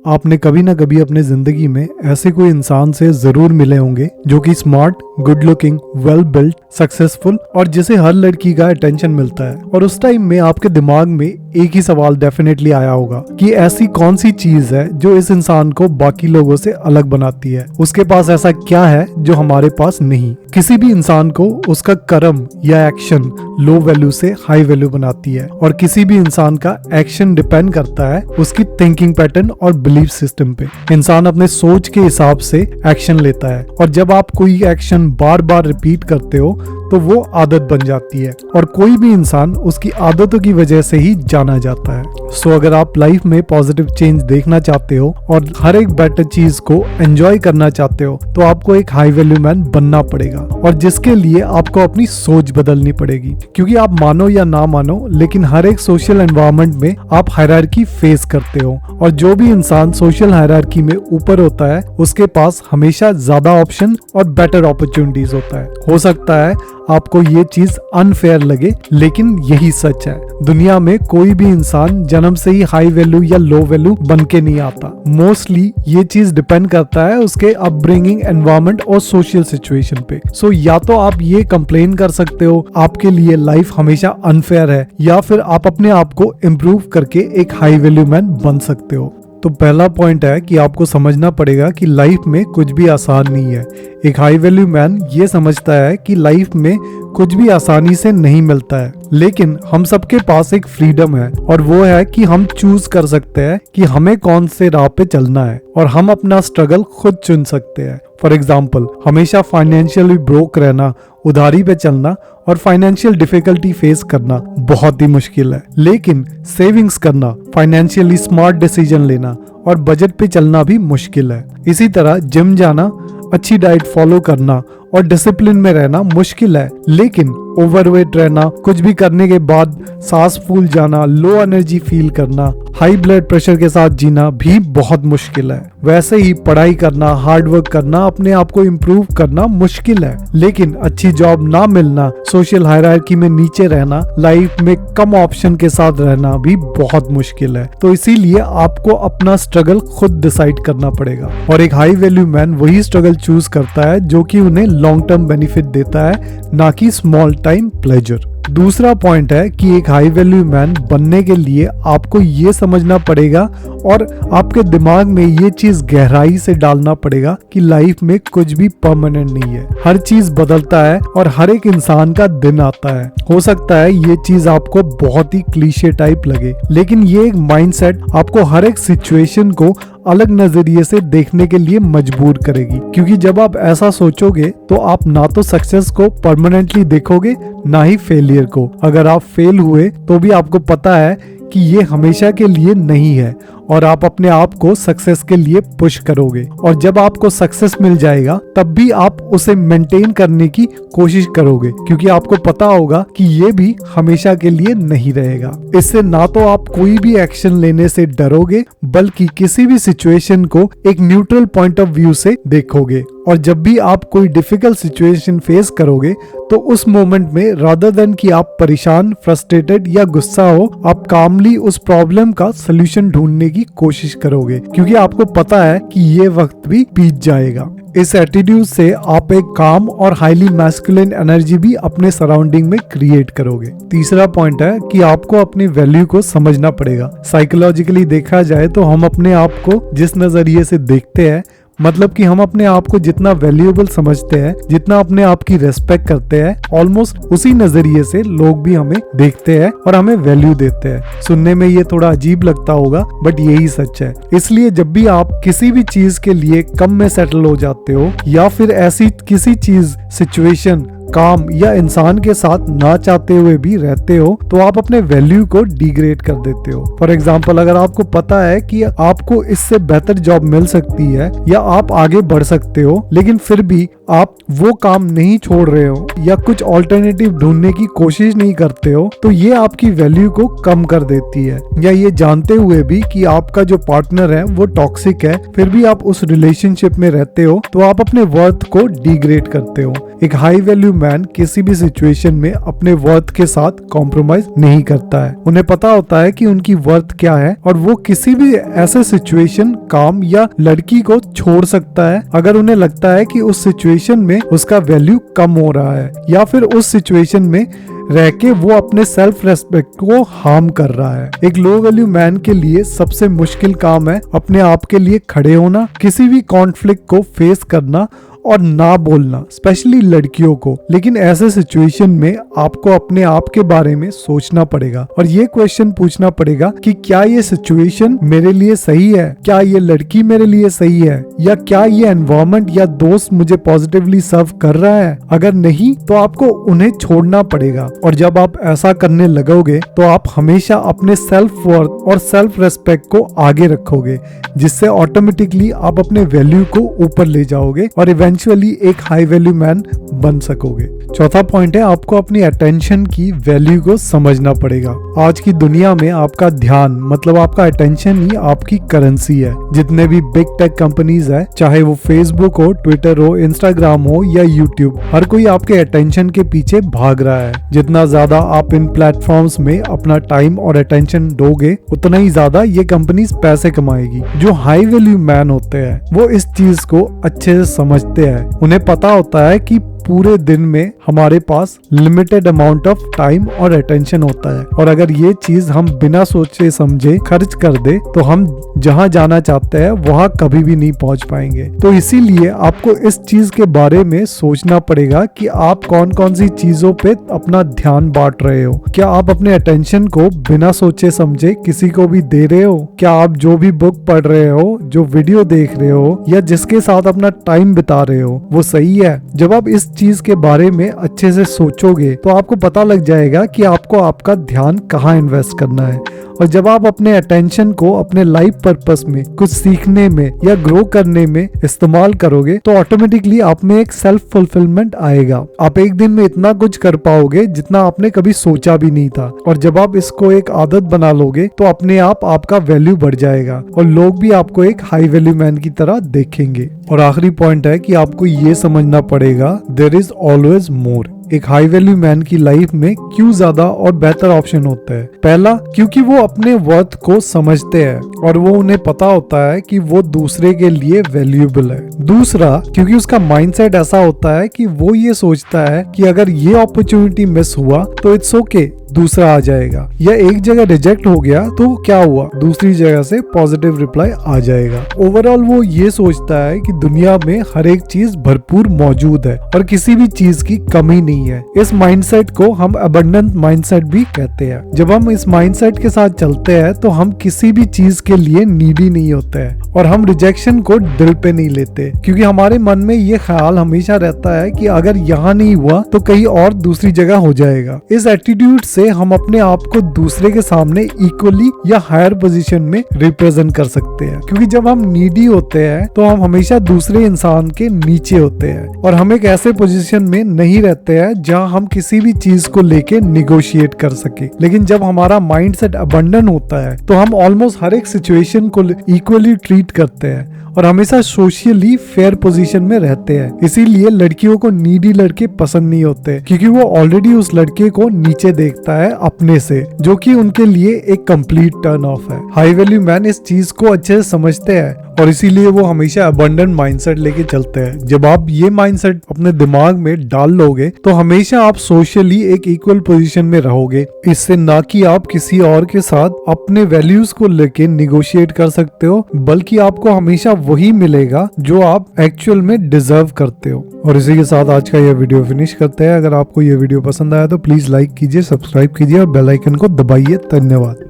आपने कभी ना कभी अपने जिंदगी में ऐसे कोई इंसान से जरूर मिले होंगे जो कि smart, good looking, well build, successful और जिसे हर लड़की का अटेंशन मिलता है। और उस टाइम में आपके दिमाग में एक ही सवाल डेफिनेटली आया होगा कि ऐसी कौन सी चीज है जो इस इंसान को बाकी लोगों से अलग बनाती है। उसके पास ऐसा क्या है जो हमारे पास नहीं। किसी भी इंसान को उसका कर्म या एक्शन लो वैल्यू से हाई वैल्यू बनाती है और किसी भी इंसान का एक्शन डिपेंड करता है उसकी थिंकिंग पैटर्न और बिलीफ सिस्टम पे। इंसान अपने सोच के हिसाब से एक्शन लेता है और जब आप कोई एक्शन बार बार रिपीट करते हो तो वो आदत बन जाती है और कोई भी इंसान उसकी आदतों की वजह से ही जाना जाता है। सो अगर आप लाइफ में पॉजिटिव चेंज देखना चाहते हो और हर एक बेटर चीज को एंजॉय करना चाहते हो तो आपको एक हाई वैल्यू मैन बनना पड़ेगा और जिसके लिए आपको अपनी सोच बदलनी पड़ेगी। क्योंकि आप मानो या ना मानो लेकिन हर एक सोशल एनवायरनमेंट में आप हायरार्की फेस करते हो और जो भी इंसान सोशल हायरार्की में ऊपर होता है उसके पास हमेशा ज्यादा ऑप्शन और बेटर अपॉर्चुनिटीज होता है। हो सकता है आपको ये चीज अनफेयर लगे लेकिन यही सच है। दुनिया में कोई भी इंसान जन्म से ही हाई वैल्यू या लो वैल्यू बन के नहीं आता। मोस्टली ये चीज डिपेंड करता है उसके अपब्रिंगिंग, एनवायरनमेंट और सोशल सिचुएशन पे। सो या तो आप ये कंप्लेन कर सकते हो आपके लिए लाइफ हमेशा अनफेयर है या फिर आप अपने आप को इम्प्रूव करके एक हाई वैल्यू मैन बन सकते हो। तो पहला पॉइंट है कि आपको समझना पड़ेगा कि लाइफ में कुछ भी आसान नहीं है। एक हाई वैल्यू मैन ये समझता है कि लाइफ में कुछ भी आसानी से नहीं मिलता है, लेकिन हम सबके पास एक फ्रीडम है और वो है कि हम चूज कर सकते हैं कि हमें कौन से राह पे चलना है और हम अपना स्ट्रगल खुद चुन सकते हैं। फॉर एग्जाम्पल, हमेशा फाइनेंशियली ब्रोक रहना, उधारी पे चलना और फाइनेंशियल डिफिकल्टी फेस करना बहुत ही मुश्किल है, लेकिन सेविंग्स करना, फाइनेंशियली स्मार्ट डिसीजन लेना और बजट पे चलना भी मुश्किल है। इसी तरह जिम जाना, अच्छी डाइट फॉलो करना और डिसिप्लिन में रहना मुश्किल है, लेकिन ओवरवेट रहना, कुछ भी करने के बाद सांस फूल जाना, लो एनर्जी फील करना, हाई ब्लड प्रेशर के साथ जीना भी बहुत मुश्किल है। वैसे ही पढ़ाई करना, हार्ड वर्क करना, अपने आप को इम्प्रूव करना मुश्किल है, लेकिन अच्छी जॉब ना मिलना, सोशल हायरार्की में नीचे रहना, लाइफ में कम ऑप्शन के साथ रहना भी बहुत मुश्किल है। तो इसीलिए आपको अपना स्ट्रगल खुद डिसाइड करना पड़ेगा और एक हाई वैल्यू मैन वही स्ट्रगल चूज करता है जो कि उन्हें लॉन्ग टर्म बेनिफिट देता है, ना कि स्मॉल टाइम प्लेजर। दूसरा पॉइंट है कि एक हाई वैल्यू मैन बनने के लिए आपको ये समझना पड़ेगा और आपके दिमाग में ये चीज गहराई से डालना पड़ेगा कि लाइफ में कुछ भी परमानेंट नहीं है। हर चीज बदलता है और हर एक इंसान का दिन आता है। हो सकता है ये चीज आपको बहुत ही क्लीशे टाइप लगे, लेकिन ये एक माइंडसेट आपको हर एक सिचुएशन को अलग नजरिए से देखने के लिए मजबूर करेगी। क्योंकि जब आप ऐसा सोचोगे तो आप ना तो सक्सेस को परमानेंटली देखोगे ना ही फेलियर को। अगर आप फेल हुए तो भी आपको पता है कि ये हमेशा के लिए नहीं है और आप अपने आप को सक्सेस के लिए पुश करोगे और जब आपको सक्सेस मिल जाएगा तब भी आप उसे मेंटेन करने की कोशिश करोगे, क्योंकि आपको पता होगा कि ये भी हमेशा के लिए नहीं रहेगा। इससे ना तो आप कोई भी एक्शन लेने से डरोगे बल्कि किसी भी सिचुएशन को एक न्यूट्रल पॉइंट ऑफ व्यू से देखोगे और जब भी आप कोई डिफिकल्ट सिचुएशन फेस करोगे तो उस मोमेंट में रादर देन कि आप परेशान, फ्रस्ट्रेटेड या गुस्सा हो, आप कामली उस प्रॉब्लम का सोल्यूशन ढूंढने की कोशिश करोगे, क्योंकि आपको पता है कि ये वक्त भी बीत जाएगा। इस एटीट्यूड से आप एक काम और हाईली मैस्कुलिन एनर्जी भी अपने सराउंडिंग में क्रिएट करोगे। तीसरा पॉइंट है कि आपको अपनी वैल्यू को समझना पड़ेगा। साइकोलॉजिकली देखा जाए तो हम अपने आप को जिस नजरिए से देखते हैं, मतलब कि हम अपने आप को जितना वैल्यूएबल समझते हैं, जितना अपने आप की रेस्पेक्ट करते हैं, ऑलमोस्ट उसी नजरिए से लोग भी हमें देखते हैं और हमें वैल्यू देते हैं। सुनने में ये थोड़ा अजीब लगता होगा बट यही सच है। इसलिए जब भी आप किसी भी चीज के लिए कम में सेटल हो जाते हो या फिर ऐसी किसी चीज, सिचुएशन, काम या इंसान के साथ ना चाहते हुए भी रहते हो तो आप अपने वैल्यू को डिग्रेड कर देते हो। फॉर एग्जाम्पल, अगर आपको पता है कि आपको इससे बेहतर जॉब मिल सकती है या आप आगे बढ़ सकते हो, लेकिन फिर भी आप वो काम नहीं छोड़ रहे हो या कुछ ऑल्टरनेटिव ढूंढने की कोशिश नहीं करते हो, तो ये आपकी वैल्यू को कम कर देती है। या ये जानते हुए भी कि आपका जो पार्टनर है वो टॉक्सिक है, फिर भी आप उस रिलेशनशिप में रहते हो तो आप अपने वर्थ को डिग्रेड करते हो। एक हाई वैल्यू मैन किसी भी सिचुएशन में अपने वर्थ के साथ कॉम्प्रोमाइज नहीं करता है। उन्हें पता होता है कि उनकी वर्थ क्या है और वो किसी भी ऐसे सिचुएशन, काम या लड़की को छोड़ सकता है अगर उन्हें लगता है कि उस सिचुएशन में उसका वैल्यू कम हो रहा है या फिर उस सिचुएशन में रह के वो अपने सेल्फ रेस्पेक्ट को हार्म कर रहा है। एक लो वैल्यू मैन के लिए सबसे मुश्किल काम है अपने आप के लिए खड़े होना, किसी भी कॉन्फ्लिक्ट को फेस करना और ना बोलना, स्पेशली लड़कियों को। लेकिन ऐसे सिचुएशन में आपको अपने आप के बारे में सोचना पड़ेगा और ये क्वेश्चन पूछना पड़ेगा कि क्या ये सिचुएशन मेरे लिए सही है, क्या ये लड़की मेरे लिए सही है, या क्या ये एनवायरनमेंट या दोस्त मुझे पॉजिटिवली सर्व कर रहा है। अगर नहीं तो आपको उन्हें छोड़ना पड़ेगा। और जब आप ऐसा करने लगोगे तो आप हमेशा अपने सेल्फ वर्थ और सेल्फ रेस्पेक्ट को आगे रखोगे, जिससे ऑटोमेटिकली आप अपने वैल्यू को ऊपर ले जाओगे और इवेंचुअली एक हाई वैल्यू मैन बन सकोगे। चौथा पॉइंट है, आपको अपनी अटेंशन की वैल्यू को समझना पड़ेगा। आज की दुनिया में आपका ध्यान मतलब आपका अटेंशन ही आपकी करेंसी है। जितने भी बिग टेक कंपनीज है, चाहे वो फेसबुक हो, ट्विटर हो, इंस्टाग्राम हो या यूट्यूब, हर कोई आपके अटेंशन के पीछे भाग रहा है। जितना ज्यादा आप इन प्लेटफॉर्म्स में अपना टाइम और अटेंशन दोगे, उतना ही ज्यादा ये कंपनीज पैसे कमाएगी। जो हाई वैल्यू मैन होते हैं वो इस चीज को अच्छे से समझते हैं। उन्हें पता होता है कि पूरे दिन में हमारे पास लिमिटेड अमाउंट ऑफ टाइम और अटेंशन होता है और अगर ये चीज हम बिना सोचे समझे खर्च कर दे तो हम जहां जाना चाहते हैं वहां कभी भी नहीं पहुंच पाएंगे। तो इसीलिए आपको इस चीज के बारे में सोचना पड़ेगा कि आप कौन कौन सी चीजों पे अपना ध्यान बांट रहे हो। क्या आप अपने अटेंशन को बिना सोचे समझे किसी को भी दे रहे हो? क्या आप जो भी बुक पढ़ रहे हो, जो वीडियो देख रहे हो या जिसके साथ अपना टाइम बिता रहे हो वो सही है? जब आप इस चीज के बारे में अच्छे से सोचोगे तो आपको पता लग जाएगा कि आपको आपका ध्यान कहाँ इन्वेस्ट करना है। और जब आप अपने अटेंशन को अपने लाइफ पर्पस में, कुछ सीखने में या ग्रो करने में इस्तेमाल करोगे तो ऑटोमेटिकली आप में एक सेल्फ फुलफिलमेंट आएगा। आप एक दिन में इतना कुछ कर पाओगे जितना आपने कभी सोचा भी नहीं था। और जब आप इसको एक आदत बना लोगे तो अपने आप आपका वैल्यू बढ़ जाएगा और लोग भी आपको एक हाई वैल्यू मैन की तरह देखेंगे। और आखिरी पॉइंट है कि आपको ये समझना पड़ेगा, देयर इज ऑलवेज मोर। एक हाई वैल्यू मैन की लाइफ में क्यों ज्यादा और बेहतर ऑप्शन होता है? पहला, क्योंकि वो अपने वर्थ को समझते हैं और वो उन्हें पता होता है कि वो दूसरे के लिए वैल्यूएबल है। दूसरा, क्योंकि उसका माइंडसेट ऐसा होता है कि वो ये सोचता है कि अगर ये अपॉर्चुनिटी मिस हुआ तो इट्स ओके, दूसरा आ जाएगा, या एक जगह रिजेक्ट हो गया तो क्या हुआ, दूसरी जगह से पॉजिटिव रिप्लाई आ जाएगा। ओवरऑल वो ये सोचता है कि दुनिया में हर एक चीज भरपूर मौजूद है और किसी भी चीज की कमी नहीं है। इस माइंडसेट को हम अबंडेंट माइंडसेट भी कहते हैं। जब हम इस माइंडसेट के साथ चलते हैं तो हम किसी भी चीज के लिए नीडी नहीं होते हैं और हम रिजेक्शन को दिल पे नहीं लेते, क्योंकि हमारे मन में ये ख्याल हमेशा रहता है कि अगर यहाँ नहीं हुआ तो कहीं और दूसरी जगह हो जाएगा। इस एटीट्यूड से हम अपने आप को दूसरे के सामने इक्वली या हायर पोजीशन में रिप्रेजेंट कर सकते हैं, क्योंकि जब हम नीडी होते हैं तो हम हमेशा दूसरे इंसान के नीचे होते हैं और हम एक ऐसे पोजीशन में नहीं रहते हैं जहां हम किसी भी चीज को लेके निगोशिएट कर सके। लेकिन जब हमारा माइंडसेट अबंडन होता है तो हम ऑलमोस्ट हर एक सिचुएशन को इक्वली ट्रीट करते हैं और हमेशा सोशली फेयर पोजीशन में रहते हैं। इसीलिए लड़कियों को नीडी लड़के पसंद नहीं होते, क्योंकि वो ऑलरेडी उस लड़के को नीचे देखता है अपने से, जो कि उनके लिए एक कंप्लीट टर्न ऑफ है। हाई वैल्यू मैन इस चीज को अच्छे से समझते हैं और इसीलिए वो हमेशा अबंडेंट माइंडसेट लेके चलते हैं। जब आप ये माइंडसेट अपने दिमाग में डाल लोगे तो हमेशा आप सोशली एक इक्वल पोजीशन में रहोगे। इससे ना कि आप किसी और के साथ अपने वैल्यूज को लेके निगोशिएट कर सकते हो, बल्कि आपको हमेशा वही मिलेगा जो आप एक्चुअल में डिजर्व करते हो। और इसी के साथ आज का ये वीडियो फिनिश करते हैं। अगर आपको ये वीडियो पसंद आया तो प्लीज लाइक कीजिए, सब्सक्राइब कीजिए और बेल आइकन को दबाइए। धन्यवाद।